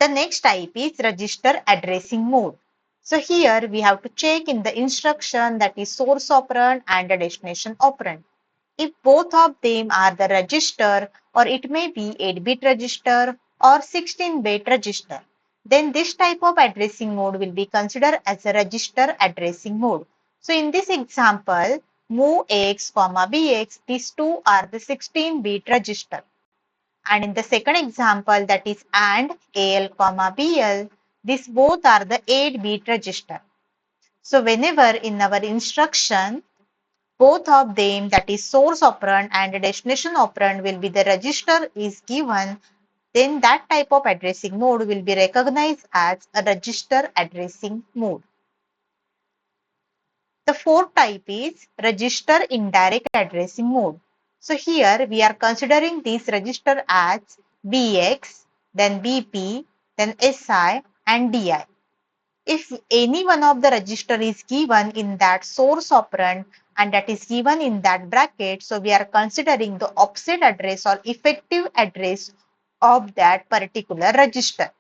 The next type is register addressing mode. So here we have to check in the instruction that is source operand and the destination operand. If both of them are the register, or it may be 8-bit register or 16-bit register, then this type of addressing mode will be considered as a register addressing mode. So in this example, move x, bx, these two are the 16-bit register. And in the second example, that is AND AL, BL, these both are the 8-bit register. So whenever in our instruction, both of them, that is source operand and destination operand, will be the register is given, then that type of addressing mode will be recognized as a register addressing mode. The fourth type is register indirect addressing mode. So here we are considering this register as BX, then BP, then SI and DI. If any one of the register is given in that source operand and that is given in that bracket, so we are considering the offset address or effective address of that particular register.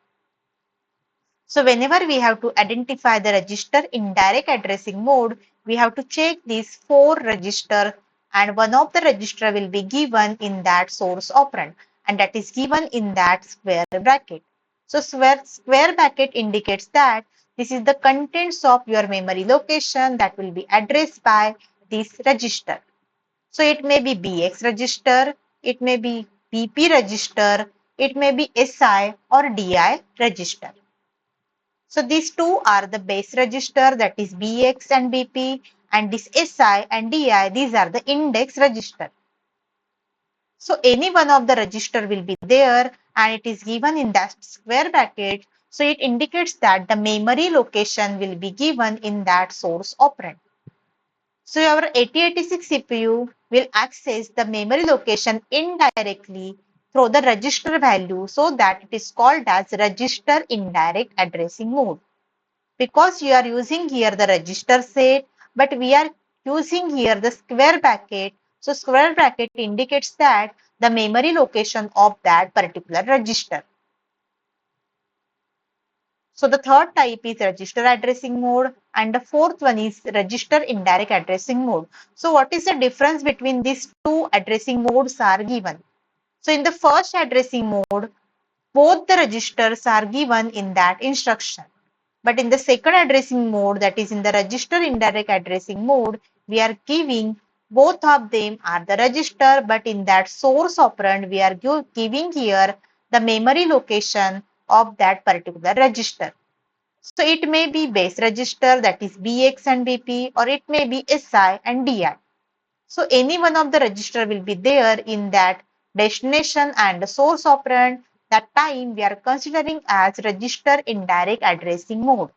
So whenever we have to identify the register indirect addressing mode, we have to check these 4 register, and one of the register will be given in that source operand and that is given in that square bracket. So square bracket indicates that this is the contents of your memory location that will be addressed by this register. So it may be BX register, it may be BP register, it may be SI or DI register. So these two are the base register, that is BX and BP, and this SI and DI, these are the index register. So any one of the register will be there and it is given in that square bracket. So it indicates that the memory location will be given in that source operand. So our 8086 CPU will access the memory location indirectly through the register value, so that it is called as register indirect addressing mode. Because you are using here the register set, but we are using here the square bracket. So square bracket indicates that the memory location of that particular register. So the third type is register addressing mode and the fourth one is register indirect addressing mode. So what is the difference between these two addressing modes are given? So in the first addressing mode, both the registers are given in that instruction. But in the second addressing mode, that is in the register indirect addressing mode, we are giving both of them are the register, but in that source operand, we are giving here the memory location of that particular register. So it may be base register, that is BX and BP, or it may be SI and DI. So any one of the register will be there in that destination and the source operand. That time we are considering as register indirect addressing mode.